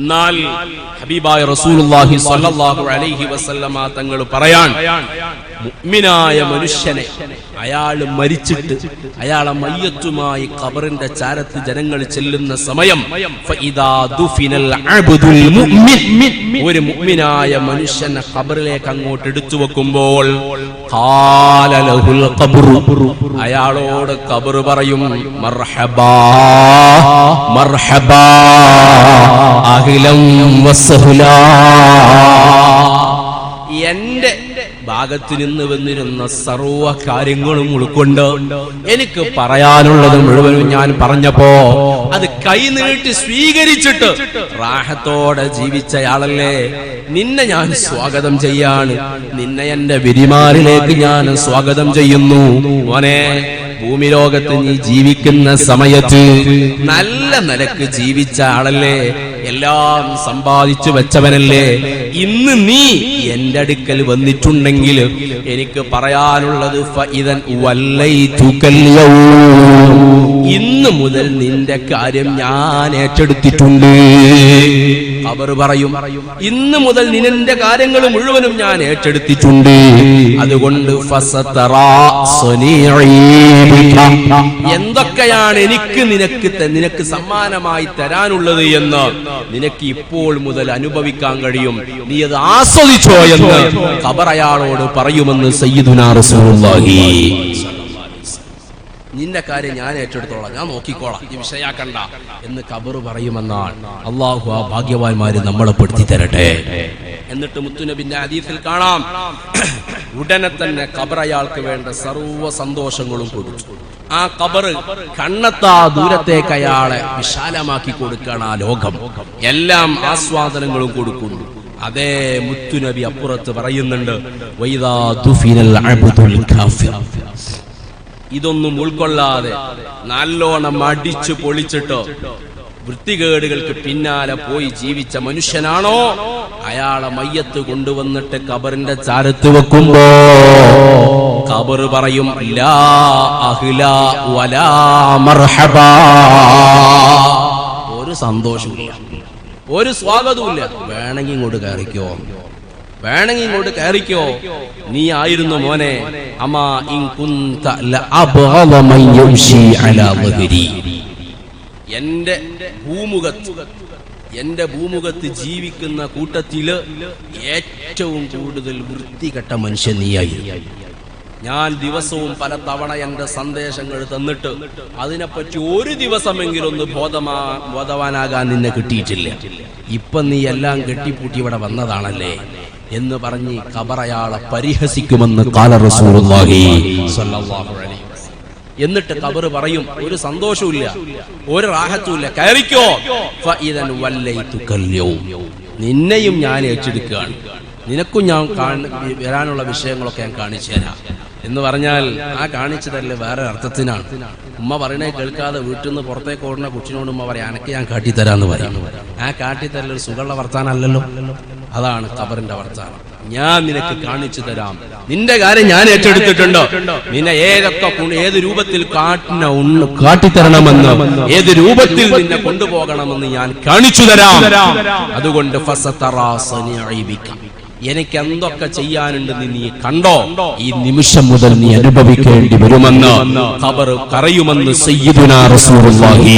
എന്നാൽ ഹബീബായ റസൂലുള്ളാഹി സ്വല്ലല്ലാഹു അലൈഹി വസല്ലമ തങ്ങൾ പറയാൻ മുഅ്മിനായ മനുഷ്യനെ അയാൾ മരിച്ചിട്ട് അയാളെ മയ്യത്തുമായി ഖബറിന്റെ ചാരത്ത് ജനങ്ങൾ ചെല്ലുന്ന സമയം ഫഇദാ ദുഫിനൽ അബ്ദുൽ മുഅ്മിൻ ഒരു മുഅ്മിനായ മനുഷ്യനെ ഖബറിലേക്ക് അങ്ങോട്ട് എടുത്തു വെക്കുമ്പോൾ ഖാല ലഹുൽ ഖബ്റു അയാളോട് ഖബർ പറയും മർഹബാ മർഹബാ അഹ്ലൻ വസഹ്ലാ എന്റെ ഭാഗത്ത് നിന്ന് വന്നിരുന്ന സർവ്വ കാര്യങ്ങളും ഉൾക്കൊണ്ട് എനിക്ക് പറയാനുള്ളത് മുഴുവനും ഞാൻ പറഞ്ഞപ്പോ അത് കൈനീട്ടി സ്വീകരിച്ചിട്ട് റാഹത്തോടെ ജീവിച്ചയാളല്ലേ, നിന്നെ ഞാൻ സ്വാഗതം ചെയ്യാണ്, നിന്നെ എന്റെ വിരിമാറിലേക്ക് ഞാൻ സ്വാഗതം ചെയ്യുന്നു. മോനെ, ഭൂമി ലോകത്ത് നീ ജീവിക്കുന്ന സമയത്ത് നല്ല നിലക്ക് ജീവിച്ച ആളല്ലേ, എല്ലാം സമ്പാദിച്ചു വെച്ചവനല്ലേ, ഇന്ന് നീ എന്റെ അടുക്കൽ വന്നിട്ടുണ്ടെങ്കിൽ എനിക്ക് പറയാനുള്ളത് ഇന്ന് മുതൽ നിന്റെ കാര്യം ഞാൻ ഏറ്റെടുത്തിട്ടുണ്ട്. അവർ പറയും ഇന്ന് മുതൽ നിന്റെ കാര്യങ്ങൾ മുഴുവനും ഞാൻ ഏറ്റെടുത്തിട്ടുണ്ട്. അതുകൊണ്ട് എന്തൊക്കെയാണ് എനിക്ക് നിനക്ക് സമ്മാനമായി തരാനുള്ളത് എന്ന് നിനക്ക് ഇപ്പോൾ മുതൽ അനുഭവിക്കാൻ കഴിയും, നീ അത് ആസ്വദിച്ചോ എന്ന് ഖബർ അയാളോട് പറയുമെന്ന് സയ്യിദുനാ റസൂലുള്ളാഹി. നിന്റെ കാര്യം ഞാൻ ഏറ്റെടുത്തോളാം, ഞാൻ നോക്കിക്കോളാം, ഈ വിഷയാക്കണ്ട എന്ന് ഖബർ പറയുമെന്നാണ്. അള്ളാഹു ആ ഭാഗ്യവാന്മാര് നമ്മളെ പെടുത്തി തരട്ടെ. എന്നിട്ട് മുത്തുനബിന്റെ ഹദീസിൽ കാണാം, ഉടനെ തന്നെ ഖബർ അയാൾക്ക് വേണ്ട സർവ്വ സന്തോഷങ്ങളും കൊടുത്തു. ആ ഖബർ കണ്ണെത്താ ദൂരത്തേക്ക് അയാളെ വിശാലമാക്കി കൊടുക്കുകയാണ്. ആ ലോകം എല്ലാം ആസ്വാദനങ്ങളും കൊടുക്കുന്നു. അതേ മുത്തുനബി അപ്പുറത്ത് പറയുന്നുണ്ട്, വൈദാ ദുഫിനൽ അബ്ദുൽ കാഫിർ. ഇതൊന്നും ഉൾക്കൊള്ളാതെ നല്ലോണം അടിച്ചു പൊളിച്ചിട്ടോ വൃത്തികേടുകൾക്ക് പിന്നാലെ പോയി ജീവിച്ച മനുഷ്യനാണോ, അയാളെ മയ്യത്ത് കൊണ്ടുവന്നിട്ട് ഖബറിന്റെ ചാരത്ത് വെക്കുമ്പോ ഖബർ പറയും ലാ അഹ്ലാ വലാ മർഹബാ. ഒരു സന്തോഷമില്ല, ഒരു സ്വാഗതവുമില്ല. വേണമെങ്കിൽ ഇങ്ങോട്ട് കയറിക്കോ, വേണമെങ്കിൽ ഇങ്ങോട്ട് കയറിക്കോ, നീ ആയിരുന്നു മോനെ. അമാ ഇൻ കുന്ത ലഅബ്ഗള മൻ യംശി അലാ വഹരി. എന്റെ ഭൂമുഖത്ത് ജീവിക്കുന്ന കൂട്ടത്തില് ഏറ്റവും കൂടുതൽ വൃത്തികെട്ട മനുഷ്യൻ നീയായി. ഞാൻ ദിവസവും പല തവണ എന്റെ സന്ദേശങ്ങൾ തന്നിട്ട് അതിനെപ്പറ്റി ഒരു ദിവസമെങ്കിലും ഒന്ന് ബോധവാനാകാൻ നിന്നെ കിട്ടിയിട്ടില്ല. ഇപ്പൊ നീ എല്ലാം കെട്ടിപ്പൂട്ടി ഇവിടെ വന്നതാണല്ലേ എന്ന് പറഞ്ഞ് ഖബർ അയാളെ പരിഹസിക്കുമെന്ന് ഖാല റസൂലുള്ളാഹി സ്വല്ലല്ലാഹു അലൈഹി വസല്ലം. എന്നിട്ട് ഖബർ പറയും ഒരു സന്തോഷവുമില്ല, ഒരു റാഹത്തുമില്ല, കയറിക്കോ. ഫഇദൻ വല്ലൈതുകൽ യൗം. നിന്നെയും ഞാൻ ഏറ്റെടുക്കുകയാണ്, നിനക്കും ഞാൻ വരാനുള്ള വിഷയങ്ങളൊക്കെ ഞാൻ കാണിച്ചു തരാം എന്ന് പറഞ്ഞാൽ ആ കാണിച്ചു തരല് വേറെ അർത്ഥത്തിനാണ്. ഉമ്മ പറയണേ കേൾക്കാതെ വീട്ടിൽ നിന്ന് പുറത്തേക്ക് ഓടുന്ന കുട്ടിനോട് ഉമ്മ പറയാം അനക്ക് ഞാൻ കാട്ടിത്തരാന്ന് പറയും. ആ കാട്ടിത്തരൽ ഒരു സുഖമുള്ള വർത്താനല്ലല്ലോ. അതാണ് ഖബറിന്റെ വർത്താനം. ഞാൻ നിനക്ക് കാണിച്ചു തരാം, നിന്റെ കാര്യം ഞാൻ ഏറ്റെടുത്തിട്ടുണ്ടോ, നിന്നെ ഏത് രൂപത്തിൽ കാട്ടിത്തരണമെന്ന്, ഏത് രൂപത്തിൽ നിന്നെ കൊണ്ടുപോകണമെന്ന് ഞാൻ കാണിച്ചു തരാം. അതുകൊണ്ട് എനിക്ക് എന്തൊക്കെ ചെയ്യാനുണ്ടെന്ന് നീ കണ്ടോ, ഈ നിമിഷം മുതൽ നീ അനുഭവിക്കേണ്ടി വരുമെന്ന് ഖബർ പറയുമെന്ന് സയ്യിദുനാ റസൂലുള്ളാഹി.